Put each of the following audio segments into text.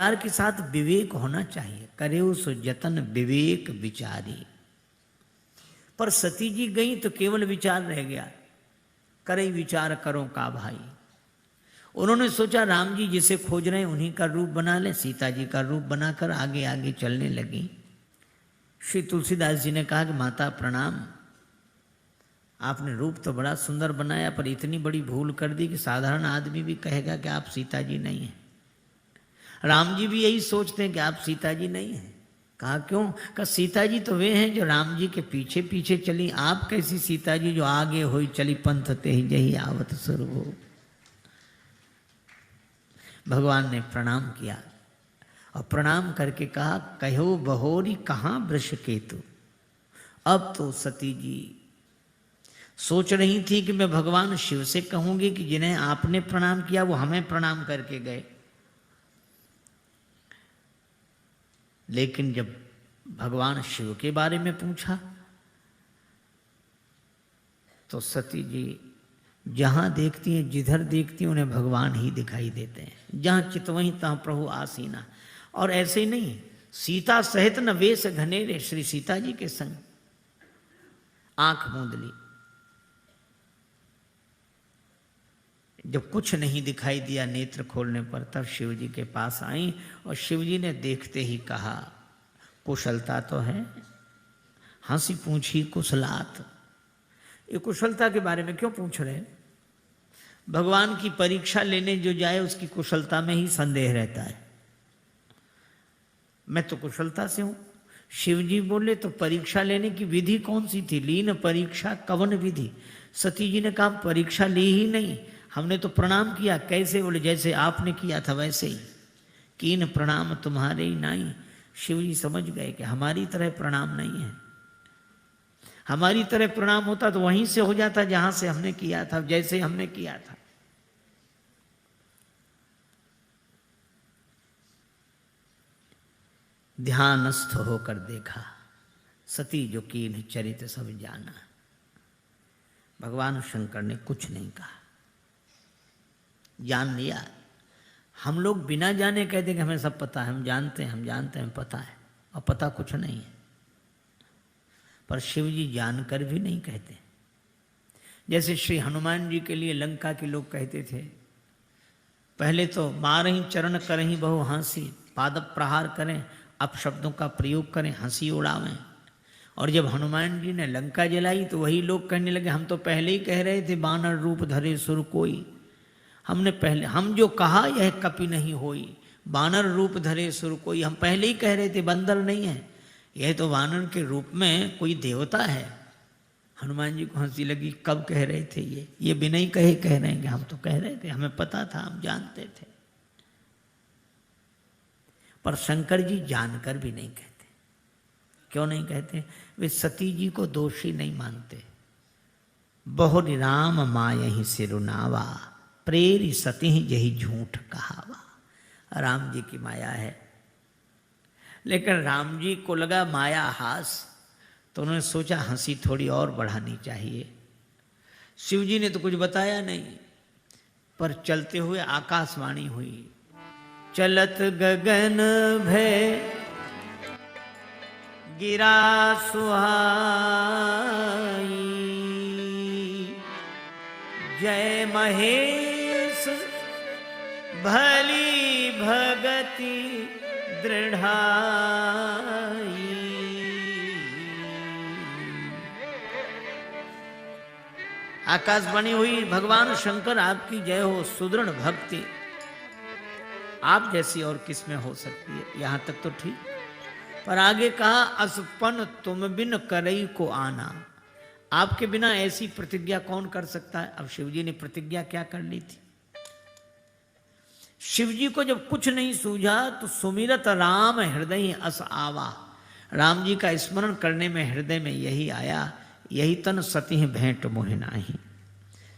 विचार के साथ विवेक होना चाहिए। करे सो जतन विवेक विचारी। पर सती जी गई तो केवल विचार रह गया, करे विचार करो का भाई। उन्होंने सोचा राम जी जिसे खोज रहे हैं उन्हीं का रूप बना ले, सीता जी का रूप बनाकर आगे आगे चलने लगी। श्री तुलसीदास जी ने कहा कि माता प्रणाम, आपने रूप तो बड़ा सुंदर बनाया, पर इतनी बड़ी भूल कर दी कि साधारण आदमी भी कहेगा कि आप सीता जी नहीं हैं। राम जी भी यही सोचते हैं कि आप सीता जी नहीं हैं। कहा क्यों? कहा सीता जी तो वे हैं जो राम जी के पीछे पीछे चली, आप कैसी सीता जी जो आगे हुई चली पंथ ते ही जही आवत सुर हो। भगवान ने प्रणाम किया और प्रणाम करके कहा कहो बहोरी कहाँ वृष केतु। अब तो सती जी सोच रही थी कि मैं भगवान शिव से कहूंगी कि जिन्हें आपने प्रणाम किया वो हमें प्रणाम करके गए, लेकिन जब भगवान शिव के बारे में पूछा तो सती जी जहां देखती हैं, जिधर देखती हैं उन्हें भगवान ही दिखाई देते हैं। जहां चित वहीं तहां प्रभु आसीना। और ऐसे ही नहीं, सीता सहित न वेश घनेरे, श्री सीता जी के संग आंख मूंद ली। जब कुछ नहीं दिखाई दिया नेत्र खोलने पर, तब शिव जी के पास आई और शिव जी ने देखते ही कहा कुशलता तो है। हंसी पूछी कुशलात। ये कुशलता के बारे में क्यों पूछ रहे हैं? भगवान की परीक्षा लेने जो जाए उसकी कुशलता में ही संदेह रहता है। मैं तो कुशलता से हूं। शिव जी बोले तो परीक्षा लेने की विधि कौन सी थी? लीन परीक्षा कवन विधि। सती जी ने कहा परीक्षा ली ही नहीं, हमने तो प्रणाम किया। कैसे? बोले जैसे आपने किया था वैसे ही। कीन प्रणाम तुम्हारे ही नहीं। शिव जी समझ गए कि हमारी तरह प्रणाम नहीं है। हमारी तरह प्रणाम होता तो वहीं से हो जाता जहां से हमने किया था, जैसे हमने किया था। ध्यानस्थ होकर देखा, सती जो कीन चरित सब जाना। भगवान शंकर ने कुछ नहीं कहा, जान लिया। हम लोग बिना जाने कहते कि हमें सब पता है, हम जानते हैं, हम जानते हैं, पता है, और पता कुछ नहीं है। पर शिव जी जानकर भी नहीं कहते। जैसे श्री हनुमान जी के लिए लंका के लोग कहते थे, पहले तो मारहीं चरण करहीं बहु हंसी, पाद प्रहार करें, अपशब्दों का प्रयोग करें, हंसी उड़ावें। और जब हनुमान जी ने लंका जलाई तो वही लोग कहने लगे हम तो पहले ही कह रहे थे बानर रूप धरे सुर कोई। हमने पहले, हम जो कहा यह कपि नहीं होई, बानर रूप धरे सुर कोई। हम पहले ही कह रहे थे बंदर नहीं है, यह तो वानर के रूप में कोई देवता है। हनुमान जी को हंसी लगी, कब कह रहे थे ये बिना ही कहे कह रहे हैं कि हम तो कह रहे थे, हमें पता था, हम जानते थे। पर शंकर जी जानकर भी नहीं कहते। क्यों नहीं कहते? वे सती जी को दोषी नहीं मानते। बहुरी राम मायहि सिरुनावा, प्रेरी सती जही झूठ कहावा। राम जी की माया है, लेकिन राम जी को लगा माया हास, तो उन्होंने सोचा हंसी थोड़ी और बढ़ानी चाहिए। शिव जी ने तो कुछ बताया नहीं, पर चलते हुए आकाशवाणी हुई, चलत गगन भय गिरा सुहाई, जय महेश भली भगति दृढ़ाई। आकाशवाणी हुई, भगवान शंकर आपकी जय हो, सुदृढ़ भक्ति आप जैसी और किस में हो सकती है। यहां तक तो ठीक, पर आगे कहा असपन तुम बिन करई को आना। आपके बिना ऐसी प्रतिज्ञा कौन कर सकता है? अब शिव जी ने प्रतिज्ञा क्या कर ली थी? शिव जी को जब कुछ नहीं सूझा तो सुमिरत राम हृदय अस आवा। राम जी का स्मरण करने में हृदय में यही आया, यही तन सती भेंट मोहि नाही,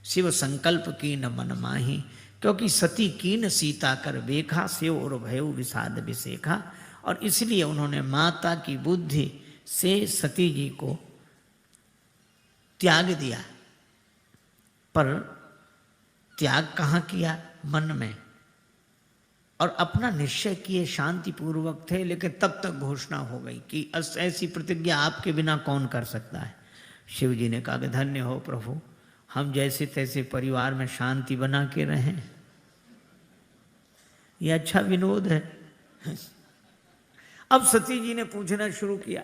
शिव संकल्प की न मन माही। क्योंकि सती कीन सीता कर बेखा, सेव और भयो विषाद विसेखा। और इसलिए उन्होंने माता की बुद्धि से सती जी को त्याग दिया। पर त्याग कहाँ किया? मन में। और अपना निश्चय किए शांति पूर्वक थे, लेकिन तब तक घोषणा हो गई कि ऐसी प्रतिज्ञा आपके बिना कौन कर सकता है। शिव जी ने कहा कि धन्य हो प्रभु, हम जैसे तैसे परिवार में शांति बना के रहें, ये अच्छा विनोद है। अब सती जी ने पूछना शुरू किया,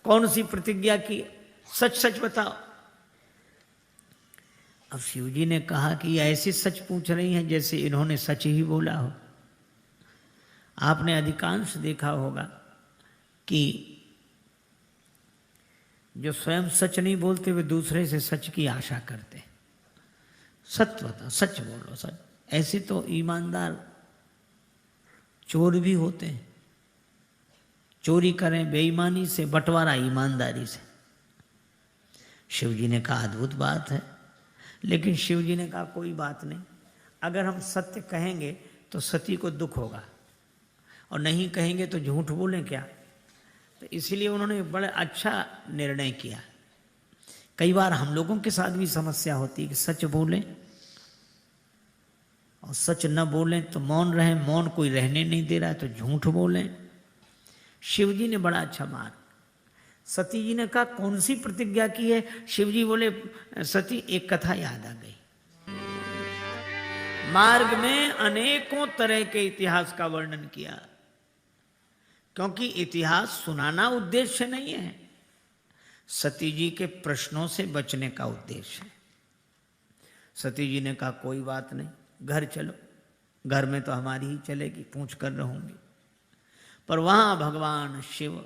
कौन सी प्रतिज्ञा की, सच सच बताओ। अब शिव जी ने कहा कि ऐसे सच पूछ रही हैं जैसे इन्होंने सच ही बोला हो। आपने अधिकांश देखा होगा कि जो स्वयं सच नहीं बोलते वे दूसरे से सच की आशा करते। सत्य बताओ, सच बोलो, सच। ऐसे तो ईमानदार चोर भी होते हैं, चोरी करें बेईमानी से, बंटवारा ईमानदारी से। शिव जी ने कहा अद्भुत बात है, लेकिन शिव जी ने कहा कोई बात नहीं, अगर हम सत्य कहेंगे तो सती को दुख होगा, और नहीं कहेंगे तो झूठ बोलें क्या। तो इसलिए उन्होंने बड़ा अच्छा निर्णय किया। कई बार हम लोगों के साथ भी समस्या होती है कि सच बोलें और सच न बोलें तो मौन रहें, मौन कोई रहने नहीं दे रहा है तो झूठ बोलें। शिव जी ने बड़ा अच्छा मार्ग। सती जी ने कहा कौन सी प्रतिज्ञा की है। शिव जी बोले सती एक कथा याद आ गई। मार्ग में अनेकों तरह के इतिहास का वर्णन किया, क्योंकि इतिहास सुनाना उद्देश्य नहीं है, सती जी के प्रश्नों से बचने का उद्देश्य है। सती जी ने कहा कोई बात नहीं, घर चलो, घर में तो हमारी ही चलेगी, पूछ कर रहूंगी। पर वहां भगवान शिव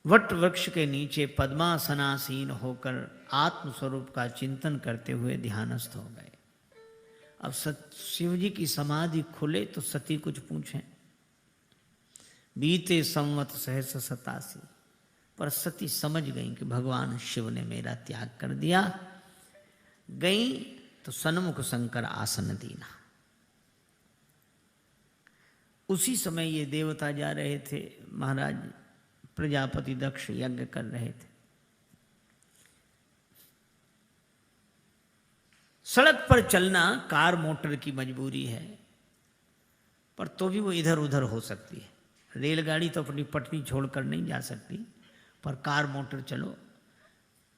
वट वृक्ष के नीचे पद्मासनासीन होकर आत्मस्वरूप का चिंतन करते हुए ध्यानस्थ हो गए। अब शिव जी की समाधि खुले तो सती कुछ पूछें। बीते संवत सहस 87, पर सती समझ गई कि भगवान शिव ने मेरा त्याग कर दिया। गई तो सन्मुख शंकर आसन दीना। उसी समय ये देवता जा रहे थे, महाराज प्रजापति दक्ष यज्ञ कर रहे थे। सड़क पर चलना कार मोटर की मजबूरी है, पर तो भी वो इधर उधर हो सकती है। रेलगाड़ी तो अपनी पटरी छोड़कर नहीं जा सकती, पर कार मोटर चलो,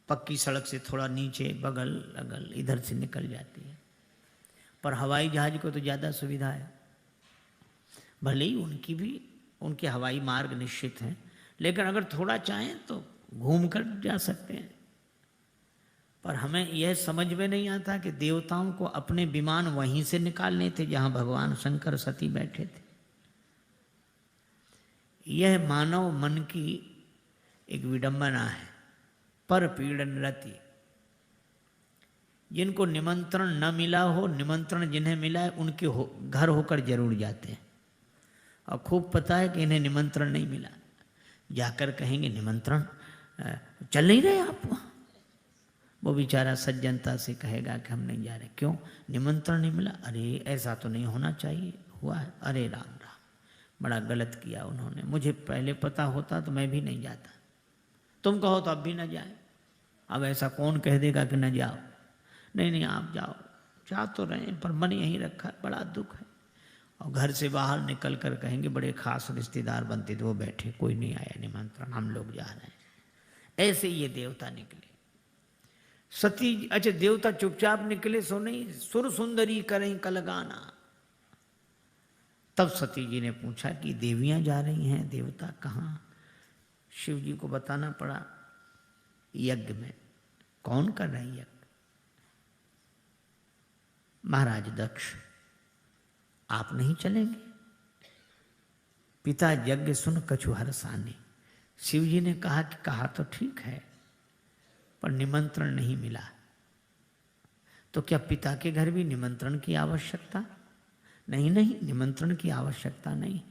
पक्की सड़क से थोड़ा नीचे बगल अगल इधर से निकल जाती है। पर हवाई जहाज को तो ज़्यादा सुविधा है, भले ही उनकी भी उनके हवाई मार्ग निश्चित हैं, लेकिन अगर थोड़ा चाहें तो घूम कर जा सकते हैं। पर हमें यह समझ में नहीं आता कि देवताओं को अपने विमान वहीं से निकालने थे जहां भगवान शंकर सती बैठे थे। यह मानव मन की एक विडंबना है, पर पीड़न रति। जिनको निमंत्रण न मिला हो, निमंत्रण जिन्हें मिला है उनके घर होकर जरूर जाते हैं, और खूब पता है कि इन्हें निमंत्रण नहीं मिला। जाकर कहेंगे निमंत्रण, चल नहीं रहे आप वहाँ। वो बेचारा सज्जनता से कहेगा कि हम नहीं जा रहे। क्यों? निमंत्रण नहीं मिला। अरे ऐसा तो नहीं होना चाहिए, हुआ है। अरे राम राम, बड़ा गलत किया उन्होंने, मुझे पहले पता होता तो मैं भी नहीं जाता। तुम कहो तो अब भी न जाए। अब ऐसा कौन कह देगा कि न जाओ? नहीं नहीं आप जाओ, जा तो रहे हैं पर मन यहीं रखा है, बड़ा दुख है। और घर से बाहर निकल कर कहेंगे बड़े खास रिश्तेदार बनते थे, वो बैठे, कोई नहीं आया निमंत्रण, हम लोग जा रहे हैं। ऐसे ये देवता निकले। सती, अच्छा देवता चुपचाप निकले सो नहीं, सुर सुंदरी करें कलगाना। तब सती जी ने पूछा कि देवियां जा रही हैं, देवता कहाँ? शिव जी को बताना पड़ा, यज्ञ में। कौन कर रहे हैं यज्ञ? महाराज दक्ष, आप नहीं चलेंगे? पिता यज्ञ सुन कछु हरसानी। शिव जी ने कहा कि कहा तो ठीक है, पर निमंत्रण नहीं मिला। तो क्या पिता के घर भी निमंत्रण की आवश्यकता? नहीं नहीं, निमंत्रण की आवश्यकता नहीं।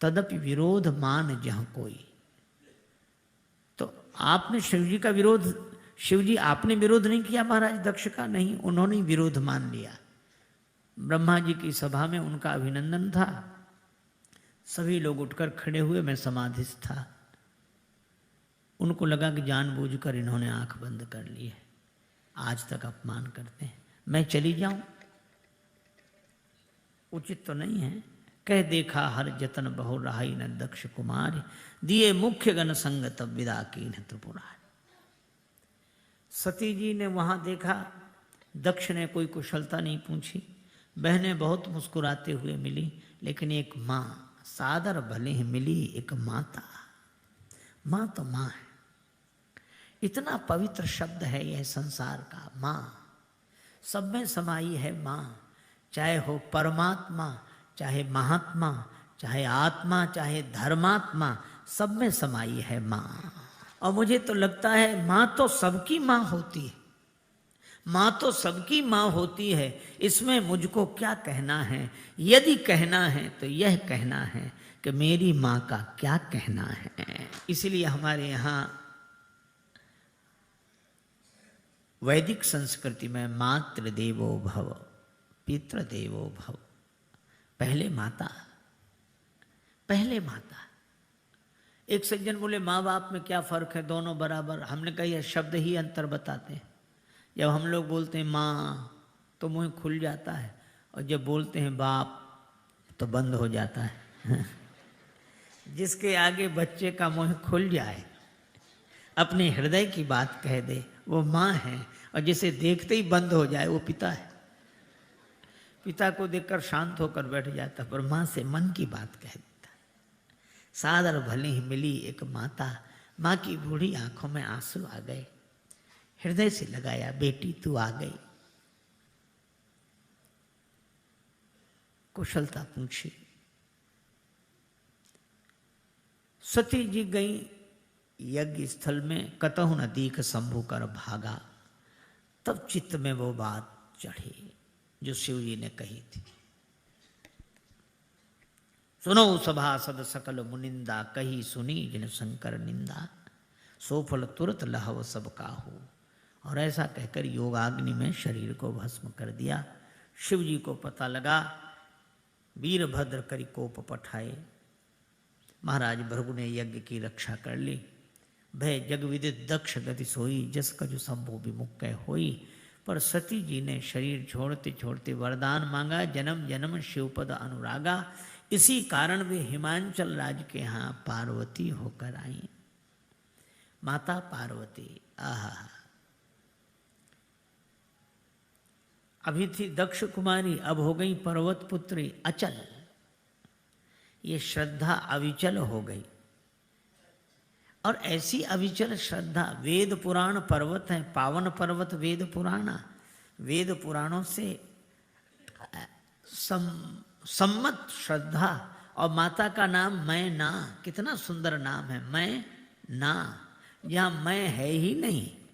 तदपि विरोध मान जहाँ कोई। तो आपने शिव जी का विरोध, शिव जी आपने विरोध नहीं किया महाराज दक्ष का? नहीं, उन्होंने विरोध मान लिया। ब्रह्मा जी की सभा में उनका अभिनंदन था, सभी लोग उठकर खड़े हुए, मैं समाधिस्थ था। उनको लगा कि जानबूझकर इन्होंने आंख बंद कर ली है, आज तक अपमान करते हैं, मैं चली जाऊं। उचित तो नहीं है। कह देखा हर जतन बहु रहाई न दक्ष कुमार, दिए मुख्य गण संग तब विदा की न त्रिपुरारी। सती जी ने वहां देखा, दक्ष ने कोई कुशलता नहीं पूछी, बहनें बहुत मुस्कुराते हुए मिली, लेकिन एक माँ सादर भले ही मिली, एक माता। माँ तो माँ है, इतना पवित्र शब्द है यह संसार का। माँ सब में समाई है माँ, चाहे हो परमात्मा, चाहे महात्मा, चाहे आत्मा, चाहे धर्मात्मा, सब में समाई है माँ। और मुझे तो लगता है माँ तो सबकी माँ होती है, माँ तो सबकी माँ होती है। इसमें मुझको क्या कहना है? यदि कहना है तो यह कहना है कि मेरी माँ का क्या कहना है। इसलिए हमारे यहाँ वैदिक संस्कृति में मातृ देवो भव, पितृ देवो भव। पहले माता, पहले माता। एक सज्जन बोले माँ बाप में क्या फर्क है, दोनों बराबर। हमने कहा यह शब्द ही अंतर बताते हैं। जब हम लोग बोलते हैं माँ तो मुंह खुल जाता है, और जब बोलते हैं बाप तो बंद हो जाता है। जिसके आगे बच्चे का मुंह खुल जाए, अपने हृदय की बात कह दे, वो माँ है। और जिसे देखते ही बंद हो जाए वो पिता है। पिता को देखकर शांत होकर बैठ जाता, पर माँ से मन की बात कह देता है। सादर भले ही मिली एक माता, माँ की बूढ़ी आंखों में आंसू आ गए। हृदय से लगाया, बेटी तू आ गई। कुशलता पूछी। सती जी गई यज्ञ स्थल में, कतहु न दीख शंभु कर भागा। तब चित्त में वो बात चढ़ी जो शिव जी ने कही थी। सुनो सभासद सकल मुनिंदा, कही सुनी जिन शंकर निंदा। सोफल तुरत लहव सब काहू। और ऐसा कहकर योगाग्नि में शरीर को भस्म कर दिया। शिव जी को पता लगा, वीरभद्र करी कोप पठाए। महाराज भृगु ने यज्ञ की रक्षा कर ली। भय जग विदित दक्ष गति सोई, जस कजु शंभु विमुख कह होई। पर सती जी ने शरीर छोड़ते छोड़ते वरदान मांगा, जन्म जन्म शिवपद अनुरागा। इसी कारण वे हिमांचल राज्य के यहाँ पार्वती होकर आई। माता पार्वती, आहा। अभी थी दक्ष कुमारी, अब हो गई पर्वत पुत्री अचल। ये श्रद्धा अविचल हो गई। और ऐसी अविचल श्रद्धा, वेद पुराण पर्वत है, पावन पर्वत वेद पुराण। वेद पुराणों से सम्मत श्रद्धा। और माता का नाम मैं ना, कितना सुंदर नाम है, मैं ना। यहाँ मैं है ही नहीं,